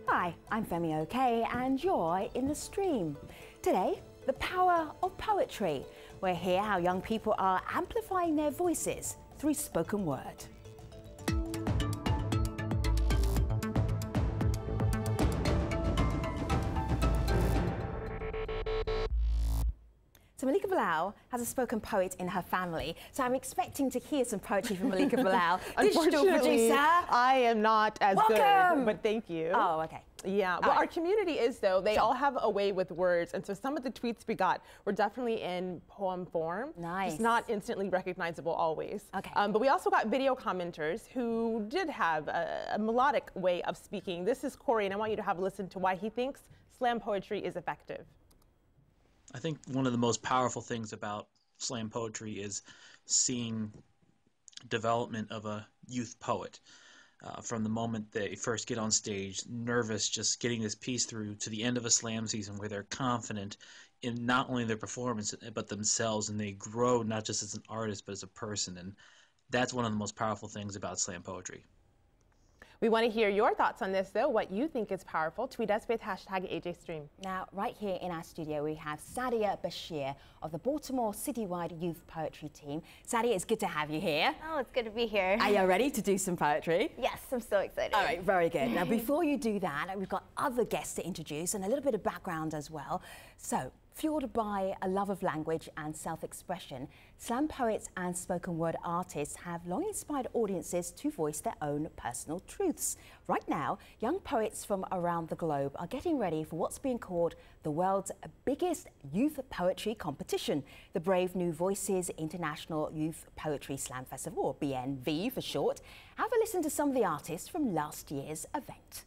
Hi, I'm Femi OK and you're in the stream. Today, the power of poetry. We'll hear how young people are amplifying their voices through spoken word. So Malika Bilal has a spoken poet in her family, so I'm expecting to hear some poetry from Malika Bilal. Digital producer. I am not as good, but thank you. Oh, okay. Yeah, well, our community is, though. They all have a way with words, and so some of the tweets we got were definitely in poem form. Nice. Just not instantly recognizable always. Okay. But we also got video commenters who did have a melodic way of speaking. This is Corey, and I want you to have a listen to why he thinks slam poetry is effective. I think one of the most powerful things about slam poetry is seeing development of a youth poet. From the moment they first get on stage, nervous, just getting this piece through, to the end of a slam season where they're confident in not only their performance but themselves, and they grow not just as an artist but as a person. And that's one of the most powerful things about slam poetry. We want to hear your thoughts on this, though, what you think is powerful. Tweet us with #AJStream. Now, right here in our studio, we have Sadia Bashir of the Baltimore Citywide Youth Poetry Team. Sadia, it's good to have you here. Oh, it's good to be here. Are you ready to do some poetry? Yes, I'm so excited. All right, very good. Now, before you do that, we've got other guests to introduce and a little bit of background as well. So, fueled by a love of language and self-expression, slam poets and spoken word artists have long inspired audiences to voice their own personal truths. Right now, young poets from around the globe are getting ready for what's being called the world's biggest youth poetry competition, the Brave New Voices International Youth Poetry Slam Festival, or BNV for short. Have a listen to some of the artists from last year's event.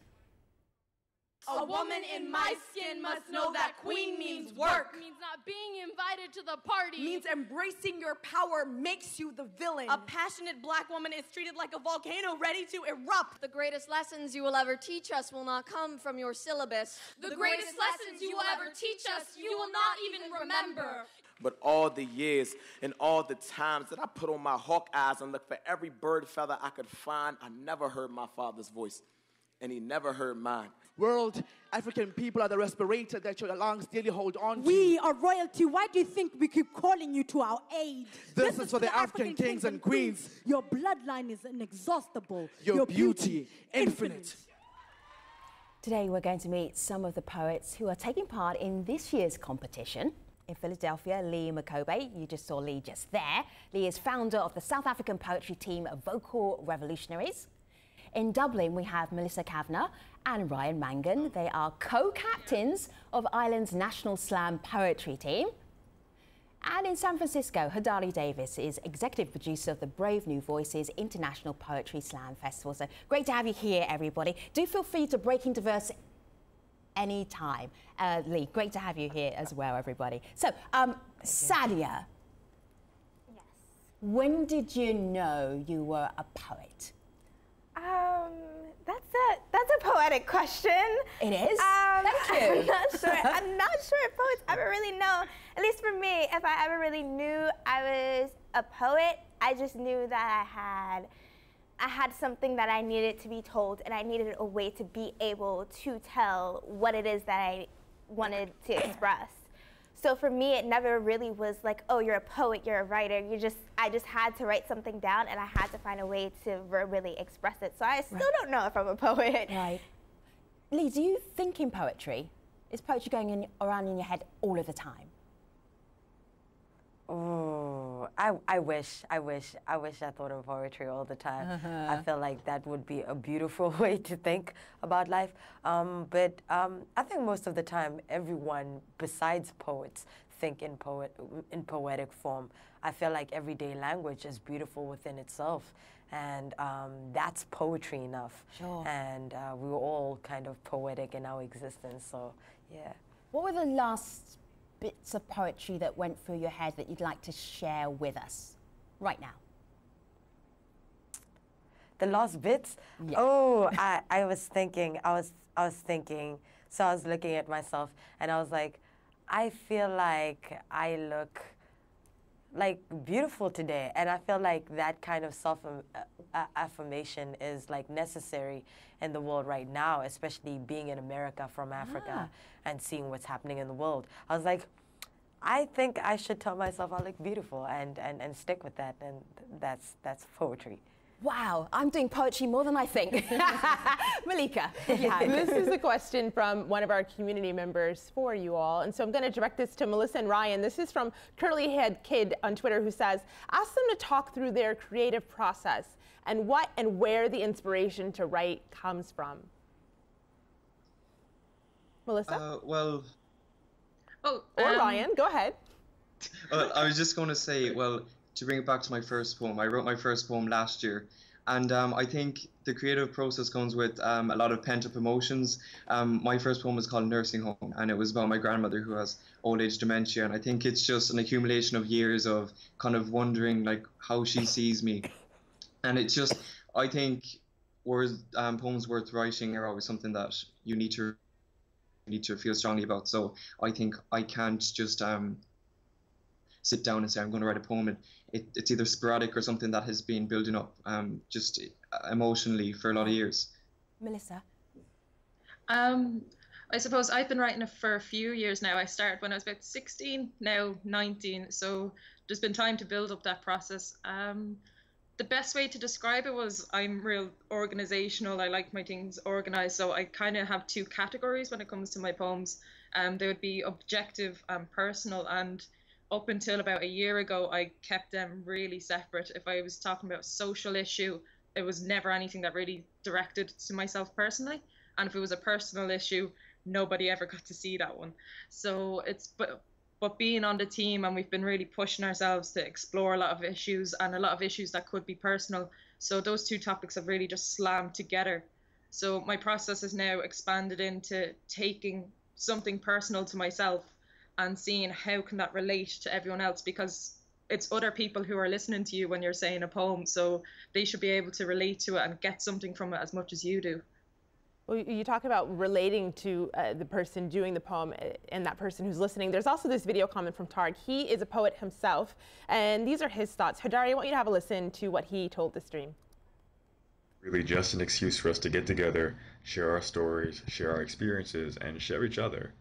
A woman in my skin must know that queen means work. Means not being invited to the party. Means embracing your power makes you the villain. A passionate black woman is treated like a volcano ready to erupt. The greatest lessons you will ever teach us will not come from your syllabus. The greatest lessons you will ever teach us, you will not even remember. But all the years and all the times that I put on my hawk eyes and looked for every bird feather I could find, I never heard my father's voice, and he never heard mine. World, African people are the respirator that your lungs daily hold on to. We are royalty. Why do you think we keep calling you to our aid? This is for the African kings and queens. Your bloodline is inexhaustible. Your beauty, infinite. Today we're going to meet some of the poets who are taking part in this year's competition. In Philadelphia, Lee Makobe, you just saw Lee just there. Lee is founder of the South African poetry team Vocal Revolutionaries. In Dublin, we have Melissa Kavanagh and Ryan Mangan. They are co-captains of Ireland's National Slam Poetry Team. And in San Francisco, Hadali Davis is executive producer of the Brave New Voices International Poetry Slam Festival. So great to have you here, everybody. Do feel free to break into verse anytime. Lee, great to have you here as well, everybody. So, Sadia. Yes. When did you know you were a poet? That's a poetic question. It is? Thank you. I'm not sure. I'm not sure if poets ever really know. At least for me, if I ever really knew I was a poet, I just knew that I had something that I needed to be told, and I needed a way to be able to tell what it is that I wanted to express. So for me, it never really was like, oh, you're a poet, you're a writer. I just had to write something down, and I had to find a way to really express it. So I still don't know if I'm a poet. Right. Lee, do you think in poetry? Is poetry going around in your head all of the time? Oh, I wish I thought of poetry all the time. I feel like that would be a beautiful way to think about life. But I think most of the time, everyone besides poets think in poetic form. I feel like everyday language is beautiful within itself, and that's poetry enough. Sure. And we were all kind of poetic in our existence, so yeah. What were the last bits of poetry that went through your head that you'd like to share with us right now? The last bits? Yeah. Oh, I was thinking, so I was looking at myself and I was like, I feel like I look like beautiful today, and I feel like that kind of self-affirmation is like necessary in the world right now, especially being in America from Africa and seeing what's happening in the world. I was like, I think I should tell myself I look beautiful and stick with that, and that's poetry. Wow, I'm doing poetry more than I think. Malika, this is a question from one of our community members for you all. And so I'm going to direct this to Melissa and Ryan. This is from Curly Head Kid on Twitter, who says, ask them to talk through their creative process and what and where the inspiration to write comes from. Melissa? Or Ryan, go ahead. I was just going to say, well, to bring it back to my first poem, I wrote my first poem last year, and I think the creative process comes with a lot of pent-up emotions. My first poem was called Nursing Home, and it was about my grandmother who has old age dementia, and I think it's just an accumulation of years of kind of wondering like how she sees me, and it's just, I think poems worth writing are always something that you need to feel strongly about. So I think I can't just sit down and say I'm going to write a poem, and it's either sporadic or something that has been building up just emotionally for a lot of years. Melissa? I suppose I've been writing it for a few years now. I started when I was about 16, now 19, so there's been time to build up that process. The best way to describe it was I'm real organizational. I like my things organized, so I kind of have two categories when it comes to my poems. They would be objective and personal, and up until about a year ago, I kept them really separate. If I was talking about a social issue, it was never anything that really directed to myself personally. And if it was a personal issue, nobody ever got to see that one. So but being on the team, and we've been really pushing ourselves to explore a lot of issues, and a lot of issues that could be personal. So those two topics have really just slammed together. So my process is now expanded into taking something personal to myself and seeing how can that relate to everyone else, because it's other people who are listening to you when you're saying a poem, so they should be able to relate to it and get something from it as much as you do. Well, you talk about relating to the person doing the poem and that person who's listening. There's also this video comment from Targ. He is a poet himself, and these are his thoughts. Hadari, I want you to have a listen to what he told the stream. Really just an excuse for us to get together, share our stories, share our experiences, and share each other.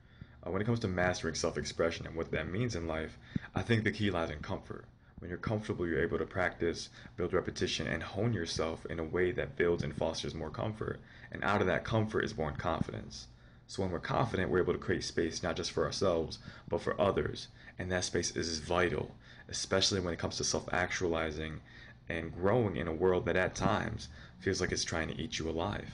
When it comes to mastering self-expression and what that means in life, I think the key lies in comfort. When you're comfortable, you're able to practice, build repetition, and hone yourself in a way that builds and fosters more comfort. And out of that comfort is born confidence. So when we're confident, we're able to create space not just for ourselves, but for others. And that space is vital, especially when it comes to self-actualizing and growing in a world that at times feels like it's trying to eat you alive.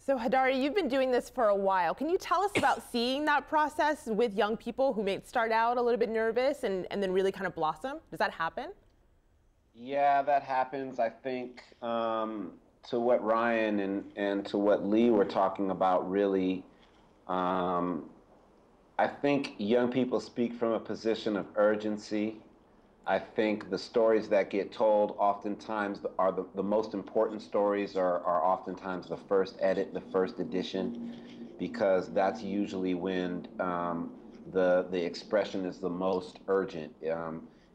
So Hadari, you've been doing this for a while. Can you tell us about seeing that process with young people who may start out a little bit nervous and then really kind of blossom? Does that happen? Yeah, that happens. I think to what Ryan and to what Lee were talking about, really, I think young people speak from a position of urgency. I think the stories that get told oftentimes are the most important stories are oftentimes the first edit, the first edition, because that's usually when the expression is the most urgent.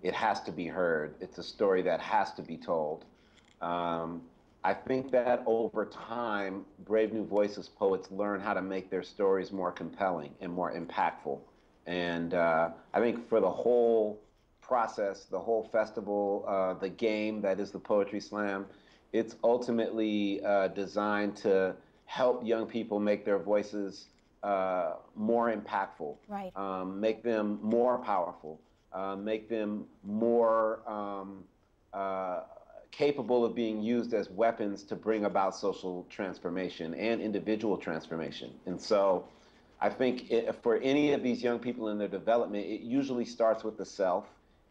It has to be heard. It's a story that has to be told. I think that over time, Brave New Voices poets learn how to make their stories more compelling and more impactful. And I think for the whole process, the whole festival, the game that is the Poetry Slam, it's ultimately designed to help young people make their voices more impactful, right. Make them more powerful, make them more capable of being used as weapons to bring about social transformation and individual transformation. And so I think for any of these young people in their development, it usually starts with the self.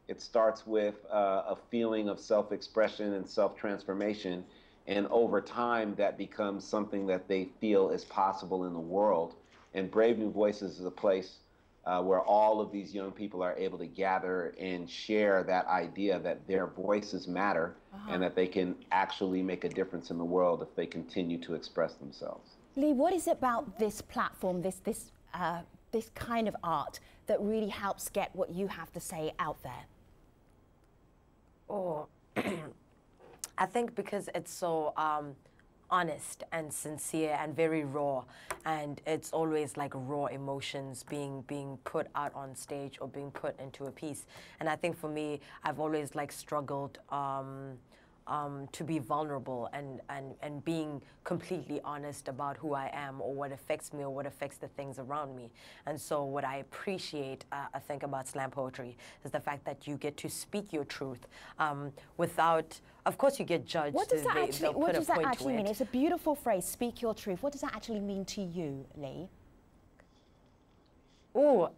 It starts with a feeling of self-expression and self-transformation, and over time that becomes something that they feel is possible in the world. And Brave New Voices is a place where all of these young people are able to gather and share that idea that their voices matter and that they can actually make a difference in the world if they continue to express themselves. Lee, what is it about this platform, this kind of art, that really helps get what you have to say out there? Oh, I think because it's so honest and sincere and very raw, and it's always like raw emotions being put out on stage or being put into a piece. And I think for me, I've always like struggled to be vulnerable and being completely honest about who I am or what affects me or what affects the things around me. And so what I appreciate, I think, about slam poetry is the fact that you get to speak your truth without, of course you get judged. What does that actually mean? It's a beautiful phrase, speak your truth. What does that actually mean to you, Lee? Oh,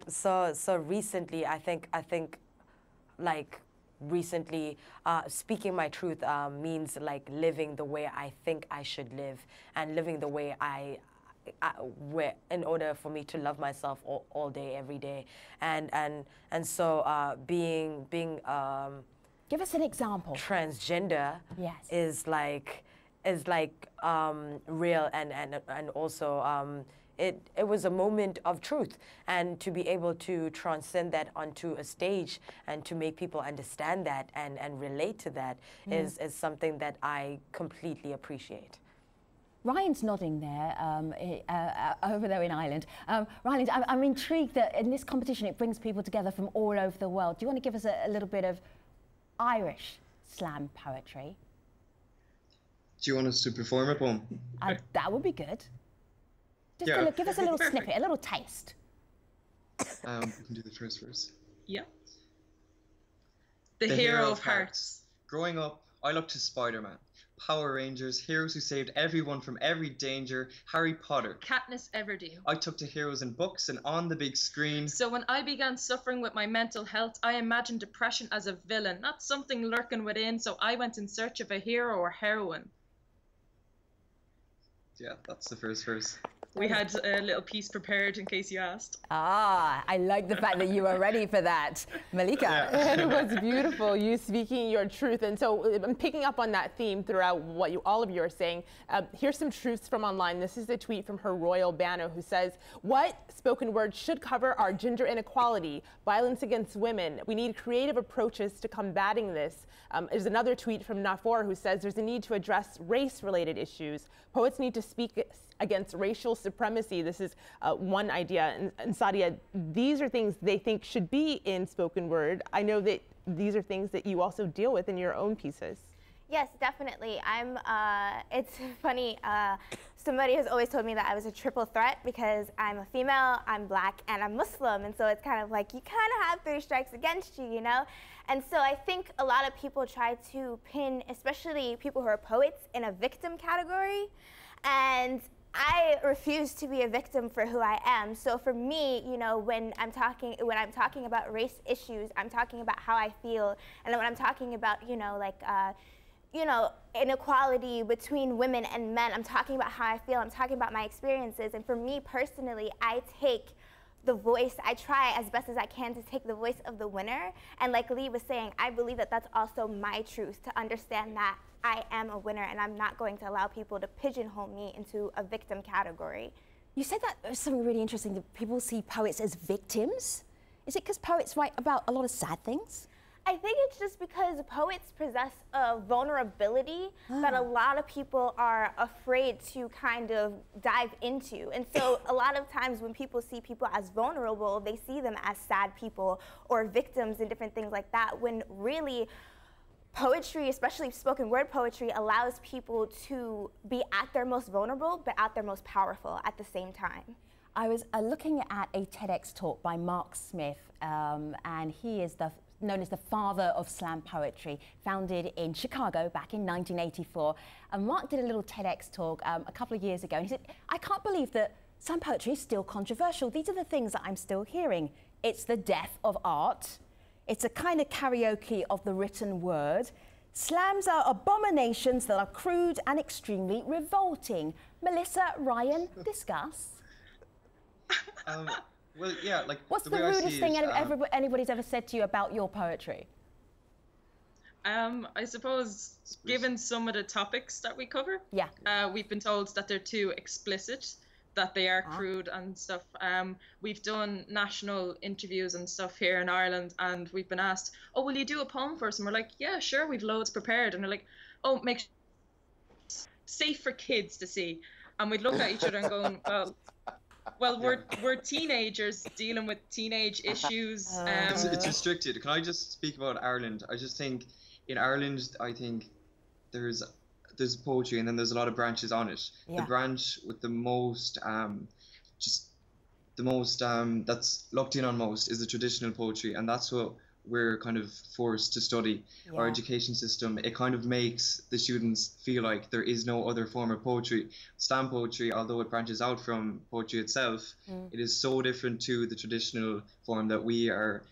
so recently, I think like, recently, speaking my truth means like living the way I think I should live and living the way where in order for me to love myself all day, every day. And so being give us an example. Transgender is like real and also it was a moment of truth, and to be able to transcend that onto a stage and to make people understand that and relate to that is something that I completely appreciate. Ryan's nodding there, over there in Ireland. Ryan, I'm intrigued that in this competition it brings people together from all over the world. Do you want to give us a little bit of Irish slam poetry? Do you want us to perform a poem? That would be good. Just give us a little snippet, a little taste. We can do the first verse. Yeah. The hero of hearts. Growing up, I looked to Spider-Man, Power Rangers, heroes who saved everyone from every danger, Harry Potter. Katniss Everdeen. I took to heroes in books and on the big screen. So when I began suffering with my mental health, I imagined depression as a villain, not something lurking within, so I went in search of a hero or heroine. Yeah, that's the first verse. We had a little piece prepared in case you asked. Ah, I like the fact that you were ready for that. Malika. And it was beautiful, you speaking your truth. And so I'm picking up on that theme throughout what all of you are saying. Here's some truths from online. This is a tweet from Her Royal Bano, who says, what spoken word should cover our gender inequality, violence against women. We need creative approaches to combating this. There's another tweet from Nafor who says there's a need to address race-related issues. Poets need to speak against racial supremacy. This is one idea. And Sadia, these are things they think should be in spoken word. I know that these are things that you also deal with in your own pieces. Yes, definitely. It's funny, somebody has always told me that I was a triple threat because I'm a female, I'm black, and I'm Muslim. And so it's kind of like, you kind of have 3 strikes against you, you know? And so I think a lot of people try to pin, especially people who are poets, in a victim category. And I refuse to be a victim for who I am. So for me, you know, when I'm talking about race issues, I'm talking about how I feel. And then when I'm talking about, you know, like, inequality between women and men, I'm talking about how I feel. I'm talking about my experiences. And for me personally, I take the voice, I try as best as I can to take the voice of the winner. And like Lee was saying, I believe that that's also my truth, to understand that I am a winner and I'm not going to allow people to pigeonhole me into a victim category. You said that something really interesting, that people see poets as victims. Is it because poets write about a lot of sad things? I think it's just because poets possess a vulnerability that a lot of people are afraid to kind of dive into. And so a lot of times when people see people as vulnerable, they see them as sad people or victims and different things like that, when really poetry, especially spoken word poetry, allows people to be at their most vulnerable but at their most powerful at the same time. I was looking at a TEDx talk by Mark Smith, and he is known as the father of slam poetry, founded in Chicago back in 1984. And Mark did a little TEDx talk a couple of years ago, and he said, I can't believe that slam poetry is still controversial. These are the things that I'm still hearing. It's the death of art. It's a kind of karaoke of the written word. Slams are abominations that are crude and extremely revolting. Melissa, Ryan, discuss. Well, yeah, like, what's the rudest thing anybody's ever said to you about your poetry? I suppose, given some of the topics that we cover, we've been told that they're too explicit. that they are crude and stuff. We've done national interviews and stuff here in Ireland, and we've been asked, oh, will you do a poem for us? And we're like, yeah, sure, we've loads prepared. And they're like, oh, make sure it's safe for kids to see. And we'd look at each other and going, well, we're teenagers dealing with teenage issues. It's restricted. Can I just speak about Ireland? I just think in Ireland, I think there's poetry, and then there's a lot of branches on it. The branch with the most that's looked in on most is the traditional poetry, and that's what we're kind of forced to study. Our education system, it kind of makes the students feel like there is no other form of poetry. Slam poetry, although it branches out from poetry itself, it is so different to the traditional form that we are,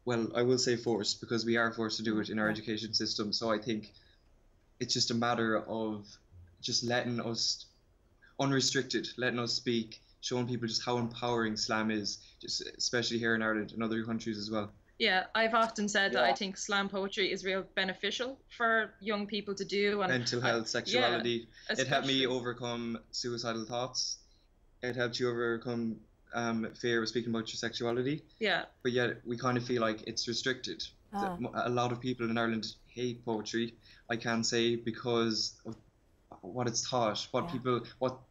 well, I will say forced, because we are forced to do it in our education system. So I think it's just a matter of just letting us, unrestricted, letting us speak, showing people just how empowering slam is, just especially here in Ireland and other countries as well. Yeah, I've often said that I think slam poetry is real beneficial for young people to do. And mental health, sexuality. It helped me overcome suicidal thoughts. It helped you overcome fear of speaking about your sexuality. Yeah. But yet we kind of feel like it's restricted. A lot of people in Ireland hate poetry, I can say, because of what it's taught, what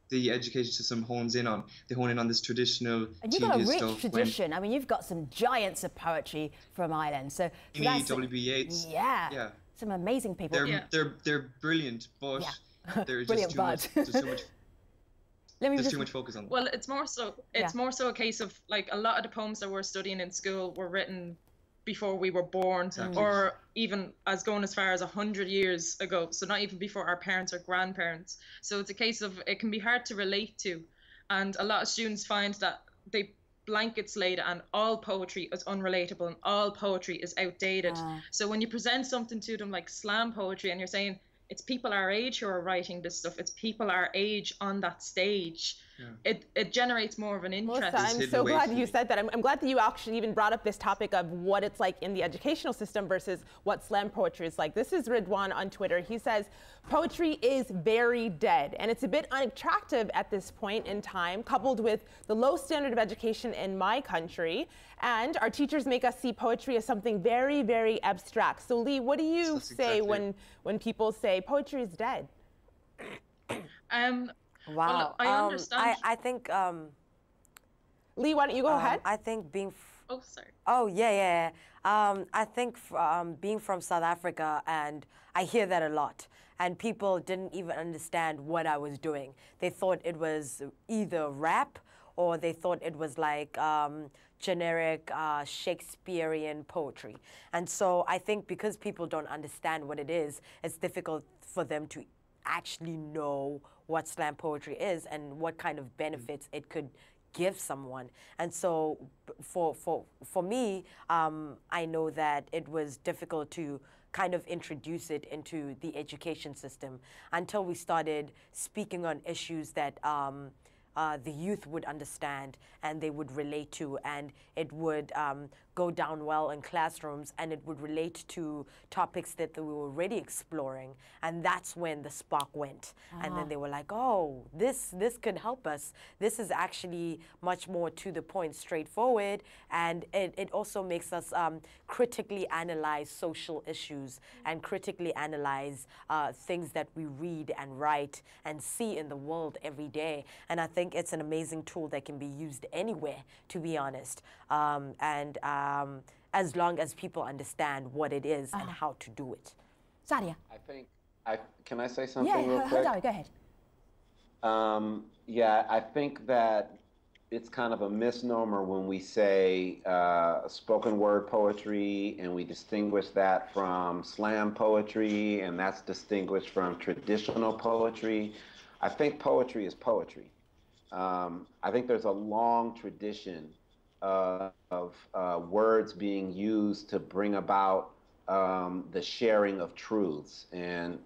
the education system hones in on. They hone in on this traditional, and you've got a rich tradition. I mean, you've got some giants of poetry from Ireland. So that's W.B. Yeats. Yeah. Some amazing people. They're brilliant, but there's just too much. There's too much focus on them. Well, it's more so a case of, like, a lot of the poems that we're studying in school were written before we were born, or even going as far as 100 years ago, so not even before our parents or grandparents. So it's a case of, it can be hard to relate to, and a lot of students find that they blanket slate and all poetry is unrelatable and all poetry is outdated. So when you present something to them like slam poetry and you're saying it's people our age who are writing this stuff, it's people our age on that stage, it generates more of an interest. Melissa, I'm so glad you said that. I'm glad that you actually even brought up this topic of what it's like in the educational system versus what slam poetry is like. This is Ridwan on Twitter. He says, poetry is very dead, and it's a bit unattractive at this point in time, coupled with the low standard of education in my country. And our teachers make us see poetry as something very, very abstract. So Lee, what do you say when people say poetry is dead? Wow. Well, I understand. I think. Lee, why don't you go ahead? I think being. Oh, sorry. Oh, yeah. I think being from South Africa, and I hear that a lot, and people didn't even understand what I was doing. They thought it was either rap or they thought it was like generic Shakespearean poetry. And so I think because people don't understand what it is, it's difficult for them to actually know what slam poetry is and what kind of benefits it could give someone. And so for me, I know that it was difficult to kind of introduce it into the education system until we started speaking on issues that the youth would understand and they would relate to, and it would go down well in classrooms, and it would relate to topics that we were already exploring. And that's when the spark went. And then they were like, oh, this could help us. This is actually much more to the point, straightforward, and it also makes us critically analyze social issues and critically analyze things that we read and write and see in the world every day. And I think it's an amazing tool that can be used anywhere, to be honest. As long as people understand what it is and how to do it. Sadia. Can I say something real quick? Go ahead. Yeah, I think that it's kind of a misnomer when we say spoken word poetry and we distinguish that from slam poetry and that's distinguished from traditional poetry. I think poetry is poetry. I think there's a long tradition of words being used to bring about the sharing of truths and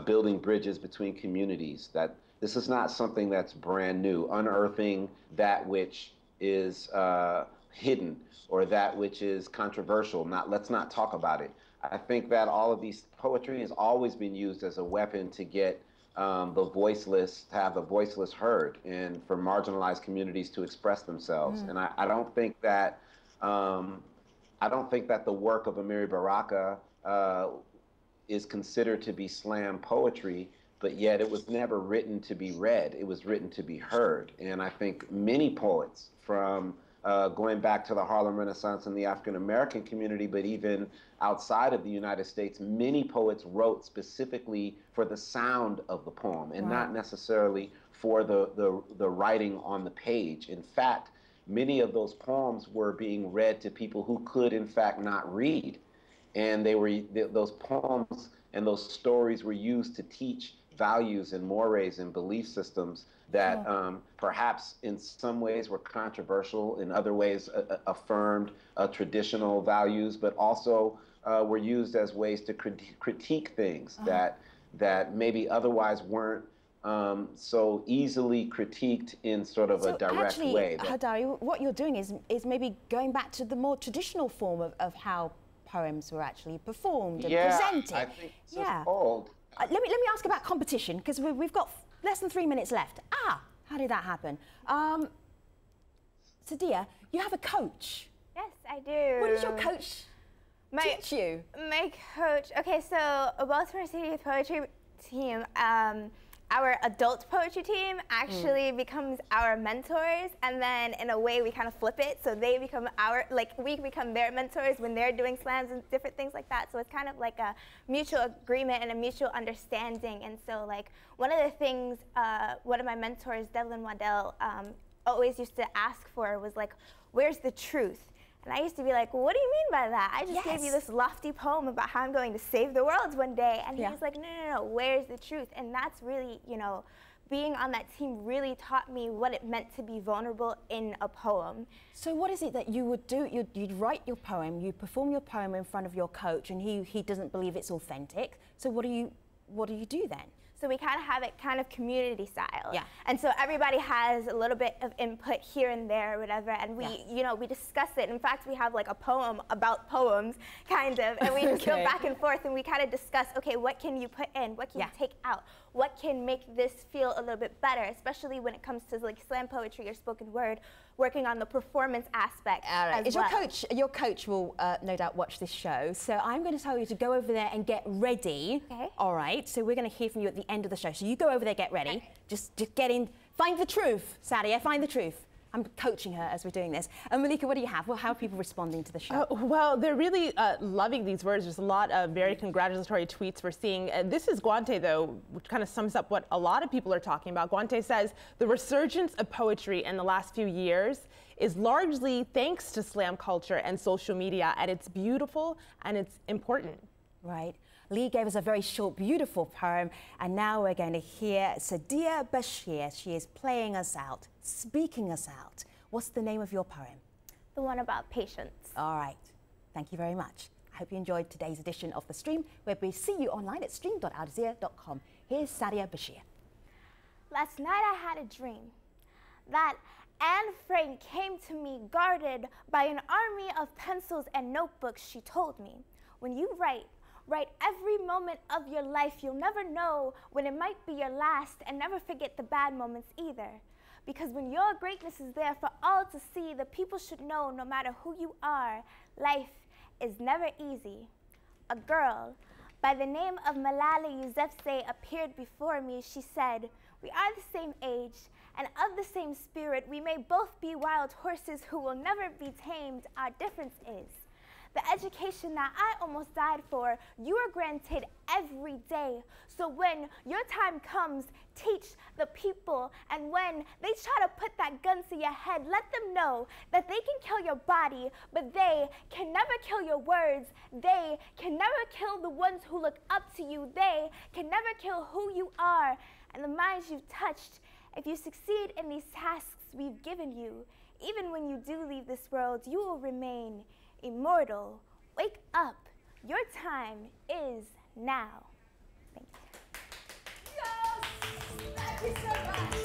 building bridges between communities. That this is not something that's brand new, unearthing that which is hidden or that which is controversial. Let's not talk about it. I think that all of these poetry has always been used as a weapon to get the voiceless, to have the voiceless heard, and for marginalized communities to express themselves. And I don't think that the work of Amiri Baraka is considered to be slam poetry, but yet it was never written to be read. It was written to be heard. And I think many poets, from going back to the Harlem Renaissance and the African American community, but even outside of the United States, many poets wrote specifically for the sound of the poem and not necessarily for the writing on the page. In fact, many of those poems were being read to people who could, in fact, not read. And those poems and those stories were used to teach values and mores and belief systems that perhaps in some ways were controversial, in other ways affirmed traditional values, but also were used as ways to critique things that maybe otherwise weren't so easily critiqued in sort of a direct way. Hadari, what you're doing is maybe going back to the more traditional form of how poems were actually performed and presented. I think so. Old. Let me ask about competition, because we've got less than 3 minutes left. How did that happen? Sadia, you have a coach. Yes, I do. What does your coach teach you? My coach, okay, so Baltimore City Youth Poetry team, our adult poetry team actually becomes our mentors, and then in a way we kind of flip it, so they become we become their mentors when they're doing slams and different things like that. So it's kind of like a mutual agreement and a mutual understanding. And so like one of the things one of my mentors, Devlin Waddell, always used to ask for was like, where's the truth? And I used to be like, well, what do you mean by that? I just gave you this lofty poem about how I'm going to save the world one day. And he was like, no, where's the truth? And that's really, you know, being on that team really taught me what it meant to be vulnerable in a poem. So what is it that you would do? You'd write your poem, you perform your poem in front of your coach, and he doesn't believe it's authentic. So what do you do then? So we kind of have it kind of community style. Yeah. And so everybody has a little bit of input here and there or whatever, and we, you know, we discuss it. In fact, we have like a poem about poems, kind of, and we just go back and forth and we kind of discuss, okay, what can you put in? What can you take out? What can make this feel a little bit better, especially when it comes to like slam poetry or spoken word, working on the performance aspect. All right. Your coach will no doubt watch this show, so I'm going to tell you to go over there and get ready. Okay. All right. So we're going to hear from you at the end of the show. So you go over there, get ready. Okay. Just get in, find the truth, Sadia, find the truth. I'm coaching her as we're doing this. Malika, what do you have? Well, how are people responding to the show? Well, they're really loving these words. There's a lot of very congratulatory tweets we're seeing. This is Guante, though, which kind of sums up what a lot of people are talking about. Guante says, the resurgence of poetry in the last few years is largely thanks to slam culture and social media, and it's beautiful and it's important. Right. Lee gave us a very short, beautiful poem, and now we're going to hear Sadia Bashir. She is playing us out, speaking us out. What's the name of your poem? The one about patience. All right. Thank you very much. I hope you enjoyed today's edition of The Stream, where we see you online at stream.aljazeera.com. Here's Sadia Bashir. Last night I had a dream that Anne Frank came to me guarded by an army of pencils and notebooks. She told me, when you write every moment of your life. You'll never know when it might be your last, and never forget the bad moments either. Because when your greatness is there for all to see, the people should know, no matter who you are, life is never easy. A girl by the name of Malala Yousafzai appeared before me. She said, we are the same age and of the same spirit. We may both be wild horses who will never be tamed. Our difference is the education that I almost died for, you are granted every day. So when your time comes, teach the people. And when they try to put that gun to your head, let them know that they can kill your body, but they can never kill your words. They can never kill the ones who look up to you. They can never kill who you are and the minds you've touched. If you succeed in these tasks we've given you, even when you do leave this world, you will remain immortal. Wake up. Your time is now. Thank you. Yes! Thank you so much.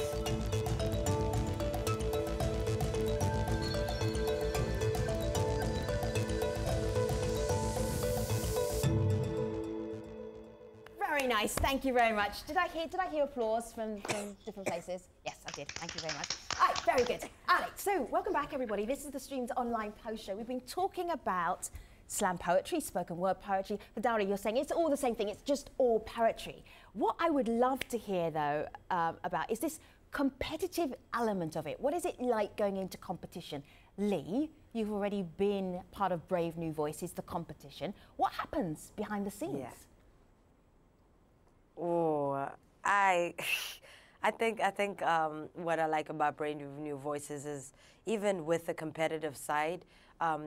Very Very nice. Thank you very much. Did I hear applause from different places? Yes, I did. Thank you very much. All right, very good. Alex, so welcome back, everybody. This is the Streams Online Post Show. We've been talking about slam poetry, spoken word poetry. Vidari, you're saying it's all the same thing. It's just all poetry. What I would love to hear, though, about is this competitive element of it. What is it like going into competition? Lee, you've already been part of Brave New Voices, the competition. What happens behind the scenes? Yeah. Oh, I think what I like about Brave New Voices is even with the competitive side,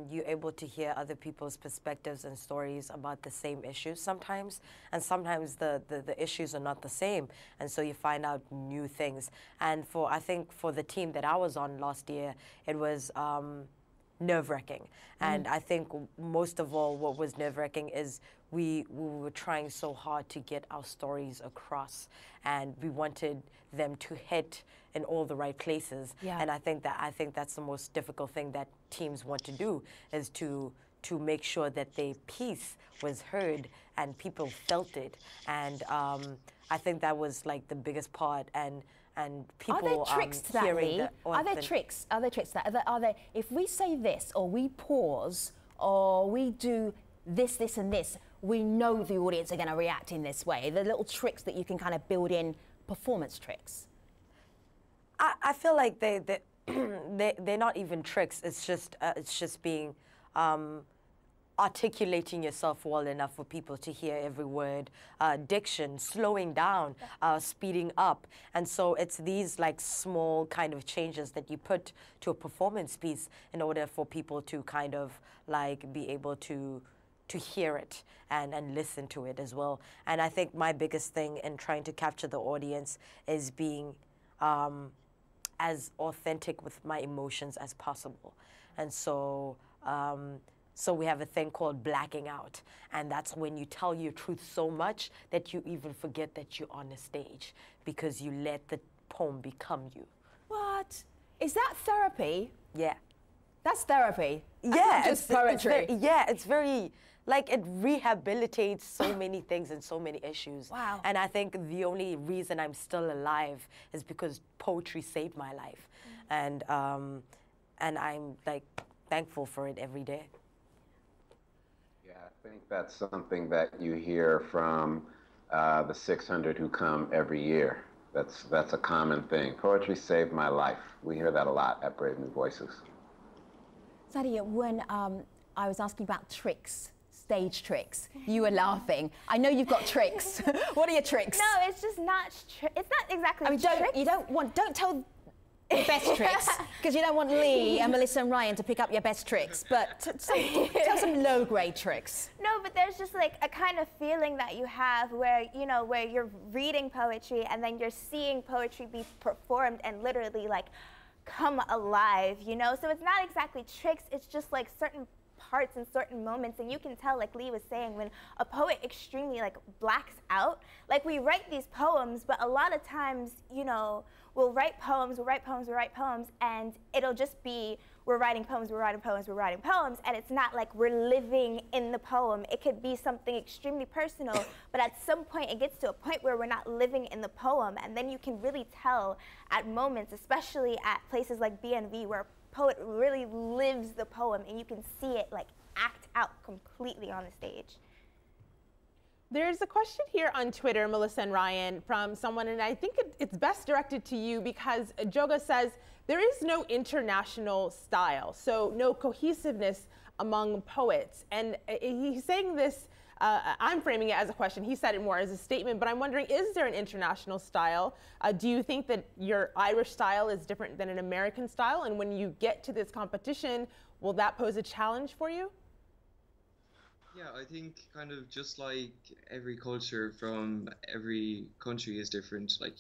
you're able to hear other people's perspectives and stories about the same issues sometimes, and sometimes the issues are not the same, and so you find out new things. And I think for the team that I was on last year, it was nerve-wracking. And I think most of all what was nerve-wracking is we were trying so hard to get our stories across, and we wanted them to hit in all the right places. Yeah. And I think that's the most difficult thing that teams want to do, is to make sure that their piece was heard and people felt it. And I think that was like the biggest part. And people are there tricks to that, Lee? Are there tricks? Are there tricks to that? Are there, if we say this, or we pause, or we do this, and this, we know the audience are going to react in this way. The little tricks that you can kind of build in, performance tricks. I feel like they're not even tricks. It's just being articulating yourself well enough for people to hear every word, diction, slowing down, speeding up. And so it's these like small kind of changes that you put to a performance piece in order for people to kind of like be able to hear it and listen to it as well. And I think my biggest thing in trying to capture the audience is being as authentic with my emotions as possible. And so so we have a thing called blacking out, and that's when you tell your truth so much that you even forget that you're on the stage because you let the poem become you. What? Is that therapy? Yeah. That's therapy. That's Yeah, not just poetry. It's very, like, it rehabilitates so many things and so many issues. Wow. And I think the only reason I'm still alive is because poetry saved my life. And I'm like thankful for it every day. Yeah, I think that's something that you hear from the 600 who come every year. That's a common thing. Poetry saved my life. We hear that a lot at Brave New Voices. Sadia, when I was asking about tricks, stage tricks, you were laughing. I know you've got tricks. What are your tricks? No, it's just not. It's not exactly. I mean, don't tell your best tricks, because you don't want Lee and Melissa and Ryan to pick up your best tricks. But tell some low-grade tricks. No, but there's just like a kind of feeling that you have where, you know, where you're reading poetry and then you're seeing poetry be performed and literally like come alive, you know? So it's not exactly tricks, it's just like certain parts and certain moments, and you can tell, like Lee was saying, when a poet extremely like blacks out, like we write these poems, but a lot of times, you know, we'll write poems, and it'll just be we're writing poems, and it's not like we're living in the poem. It could be something extremely personal, but at some point it gets to a point where we're not living in the poem, and then you can really tell at moments, especially at places like BNV, where a poet really lives the poem, and you can see it like act out completely on the stage. There's a question here on Twitter, Melissa and Ryan, from someone, and I think it's best directed to you because Joga says, there is no international style, so no cohesiveness among poets. And he's saying this, I'm framing it as a question. He said it more as a statement, but I'm wondering, is there an international style? Do you think that your Irish style is different than an American style? And when you get to this competition, will that pose a challenge for you? Yeah, I think kind of just like every culture from every country is different. Like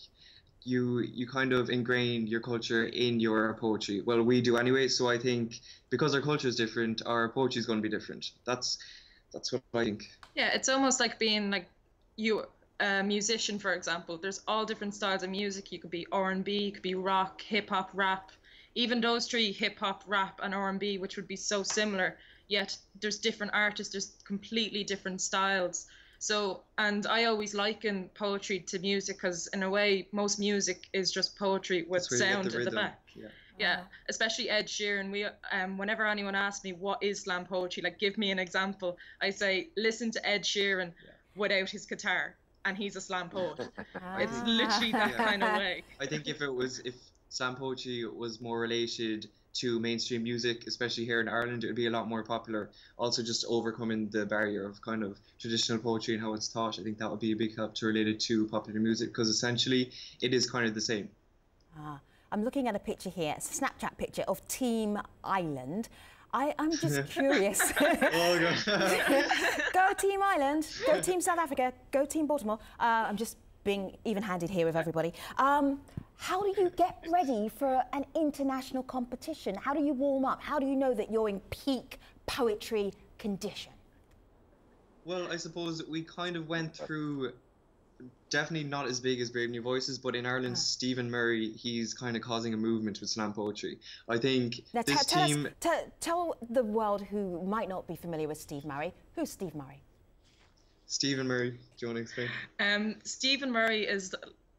you kind of ingrain your culture in your poetry. Well, we do anyway. So I think because our culture is different, our poetry is going to be different. That's what I think. Yeah, it's almost like being like a musician, for example. There's all different styles of music. You could be R&B, you could be rock, hip hop, rap. Even those three, hip hop, rap, and R&B, which would be so similar. Yet there's different artists, there's completely different styles. So, and I always liken poetry to music because in a way, most music is just poetry with sound at the back. Yeah, especially Ed Sheeran. Whenever anyone asks me what is slam poetry, like give me an example, I say listen to Ed Sheeran without his guitar, and he's a slam poet. It's literally that kind of way. I think if slam poetry was more related to mainstream music, especially here in Ireland, it would be a lot more popular. Also, just overcoming the barrier of kind of traditional poetry and how it's taught, I think that would be a big help to relate it to popular music, because essentially it is kind of the same. I'm looking at a picture here. It's a Snapchat picture of Team Ireland. I'm just curious. Go Team Ireland, go Team South Africa, go Team Baltimore. I'm just being even-handed here with everybody. How do you get ready for an international competition? How do you warm up? How do you know that you're in peak poetry condition? Well, I suppose we kind of went through, definitely not as big as Brave New Voices, but in Ireland, Stephen Murray, he's kind of causing a movement with slam poetry. I think now, this team... Tell the world who might not be familiar with Steve Murray. Who's Steve Murray? Stephen Murray, do you want to explain? Stephen Murray is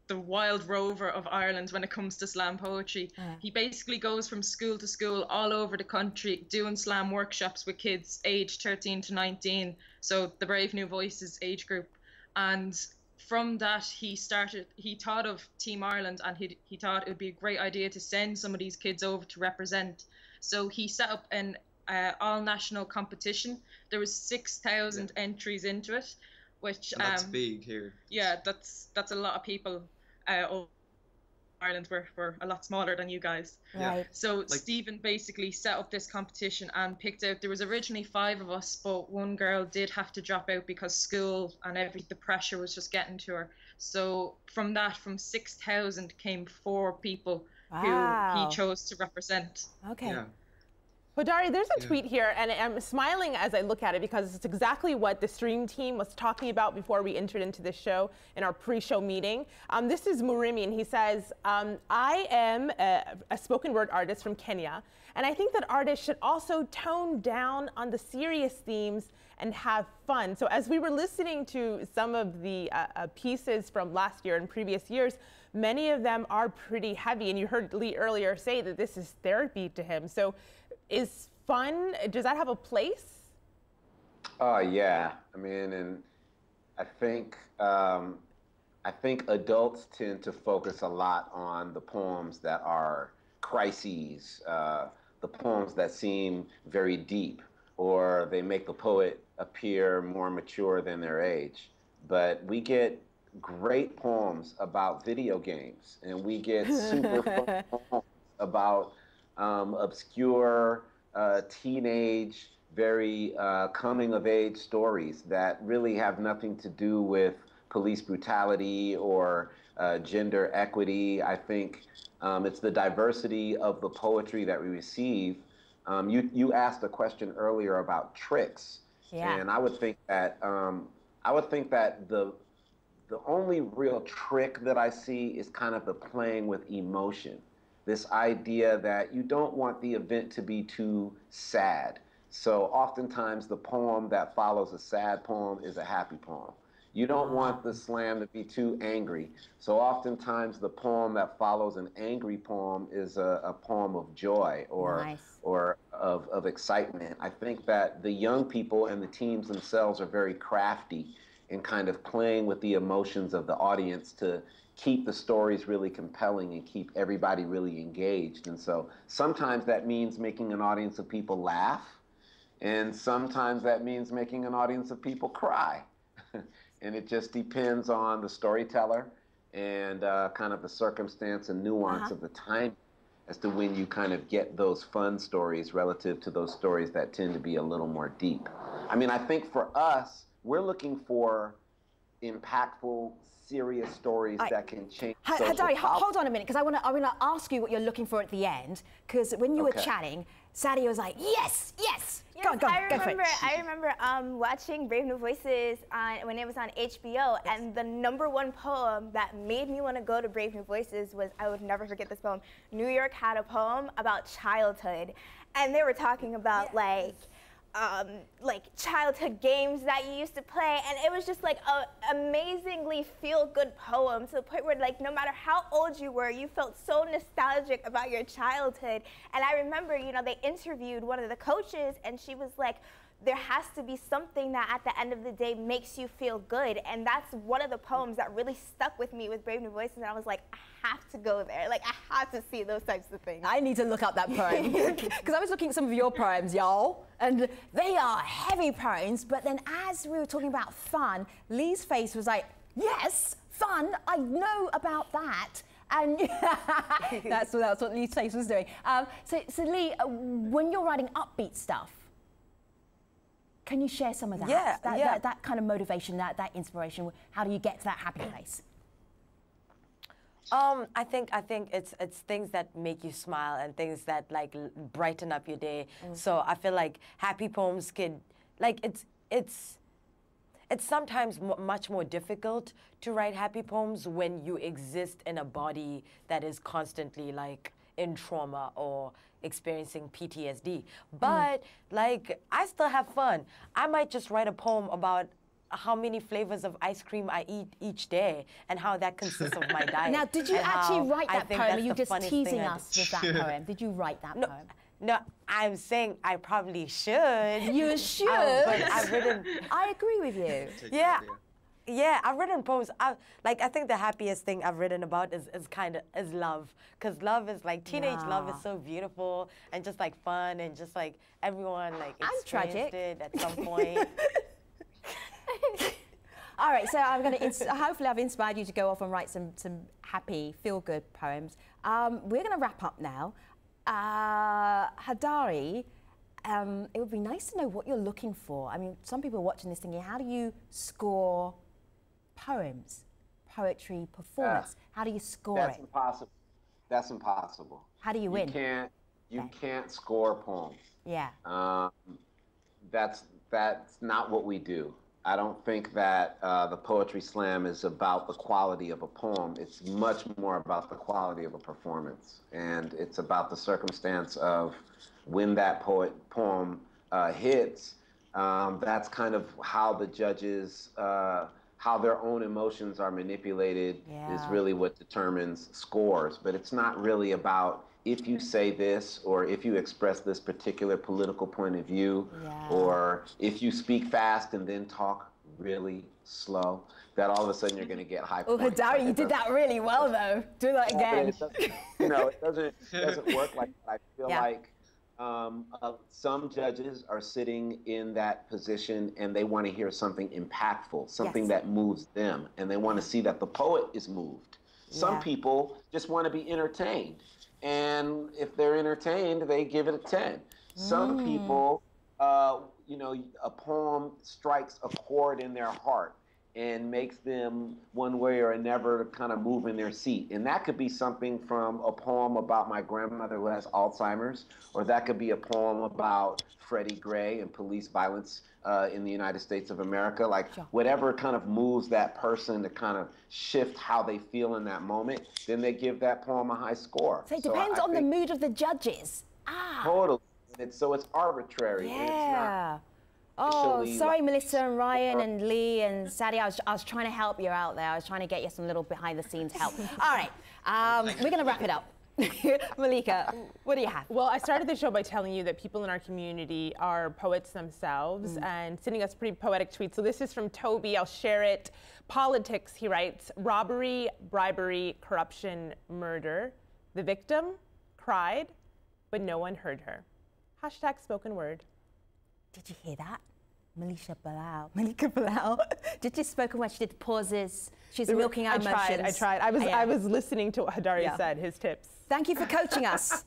the wild rover of Ireland when it comes to slam poetry. He basically goes from school to school all over the country doing slam workshops with kids aged 13 to 19, so the Brave New Voices age group. And from that, he thought of Team Ireland, and he thought it would be a great idea to send some of these kids over to represent. So he set up an all-national competition. There was 6,000 entries into it, which that's big here. Yeah, that's a lot of people. Ireland were a lot smaller than you guys. Right. So Stephen basically set up this competition and picked out, there was originally 5 of us, but one girl did have to drop out because school and the pressure was just getting to her. So from 6,000 came 4 people who he chose to represent. Okay. Yeah. Hodari, there's a tweet here, and I'm smiling as I look at it because it's exactly what the stream team was talking about before we entered into this show in our pre-show meeting. This is Murimi, and he says, I am a spoken word artist from Kenya, and I think that artists should also tone down on the serious themes and have fun. So as we were listening to some of the pieces from last year and previous years, many of them are pretty heavy, and you heard Lee earlier say that this is therapy to him. So is fun, does that have a place? Yeah, I mean, and I think adults tend to focus a lot on the poems that are crises, the poems that seem very deep, or they make the poet appear more mature than their age. But we get great poems about video games, and we get super fun poems about obscure teenage, very coming-of-age stories that really have nothing to do with police brutality or gender equity. I think it's the diversity of the poetry that we receive. You asked a question earlier about tricks, and I would think that the only real trick that I see is kind of the playing with emotion. This idea that you don't want the event to be too sad. So oftentimes the poem that follows a sad poem is a happy poem. You don't want the slam to be too angry. So oftentimes the poem that follows an angry poem is a poem of joy or of excitement. I think that the young people and the teams themselves are very crafty in kind of playing with the emotions of the audience to keep the stories really compelling and keep everybody really engaged. And so sometimes that means making an audience of people laugh, and sometimes that means making an audience of people cry. And it just depends on the storyteller and kind of the circumstance and nuance of the time as to when you kind of get those fun stories relative to those stories that tend to be a little more deep. I mean, I think for us, we're looking for impactful, serious stories that can change. Hodari, hold on a minute, because I want to ask you what you're looking for at the end. Because when you were chatting, Sadie was like, "Yes, yes." Go on, I remember watching Brave New Voices when it was on HBO, and the #1 poem that made me want to go to Brave New Voices was, I would never forget this poem. New York had a poem about childhood, and they were talking about like like childhood games that you used to play, and it was just like a amazingly feel-good poem to the point where like no matter how old you were, you felt so nostalgic about your childhood. And I remember, you know, they interviewed one of the coaches, and she was like, there has to be something that at the end of the day makes you feel good. And that's one of the poems that really stuck with me with Brave New Voices. And I was like, I have to go there. Like, I have to see those types of things. I need to look up that poem. Because I was looking at some of your poems, y'all. And they are heavy poems. But then as we were talking about fun, Lee's face was like, yes, fun. I know about that. And that's what Lee's face was doing. So Lee, when you're writing upbeat stuff, can you share some of that? Yeah, that kind of motivation, that inspiration. How do you get to that happy place? I think it's things that make you smile and things that like brighten up your day. So I feel like happy poems could, like it's sometimes much more difficult to write happy poems when you exist in a body that is constantly like in trauma or experiencing PTSD. But like, I still have fun. I might just write a poem about how many flavors of ice cream I eat each day and how that consists of my diet. Now, did you actually write that poem? Are you just teasing us with that poem? Did you write that poem? No, I'm saying I probably should. You should. But I've written. I agree with you. Yeah, I've written poems. I think the happiest thing I've written about is love, because love is like teenage love is so beautiful and just like fun and just like everyone like experienced it at some point. All right, so I'm going to hopefully I've inspired you to go off and write some happy, feel-good poems. We're going to wrap up now. Hadari, it would be nice to know what you're looking for. I mean, some people are watching this thinking, how do you score poems, poetry, performance? How do you score it? That's impossible. That's impossible. How do you win? You can't score poems. Yeah. That's not what we do. I don't think that the Poetry Slam is about the quality of a poem. It's much more about the quality of a performance. And it's about the circumstance of when that poem hits. That's kind of how the judges, how their own emotions are manipulated is really what determines scores. But it's not really about if you say this or if you express this particular political point of view or if you speak fast and then talk really slow, that all of a sudden you're going to get high points. Oh, Hadari, you did that really well, though. Do that again. It doesn't work like that. I feel like some judges are sitting in that position and they want to hear something impactful, something that moves them, and they want to see that the poet is moved. Some people just want to be entertained. And if they're entertained, they give it a 10. Some people, a poem strikes a chord in their heart and makes them one way or another kind of move in their seat. And that could be something from a poem about my grandmother who has Alzheimer's, or that could be a poem about Freddie Gray and police violence in the United States of America. Like whatever kind of moves that person to kind of shift how they feel in that moment, then they give that poem a high score. So it depends on the mood of the judges. Totally. So it's arbitrary. Yeah. And it's not sorry, Melissa and Ryan and Lee and Sadia. I was trying to help you out there. I was trying to get you some little behind-the-scenes help. All right, we're going to wrap it up. Malika, what do you have? Well, I started the show by telling you that people in our community are poets themselves and sending us pretty poetic tweets. So this is from Toby. I'll share it. Politics, he writes, robbery, bribery, corruption, murder. The victim cried, but no one heard her. Hashtag spoken word. Did you hear that? Malika Bilal. Did you spoken word? She did pauses. She's milking our emotions. I tried. I was listening to what Hadari said, his tips. Thank you for coaching us.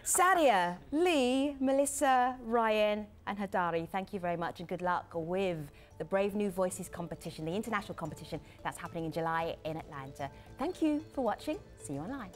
Sadia, Lee, Melissa, Ryan, and Hadari, thank you very much and good luck with the Brave New Voices competition, the international competition that's happening in July in Atlanta. Thank you for watching. See you online.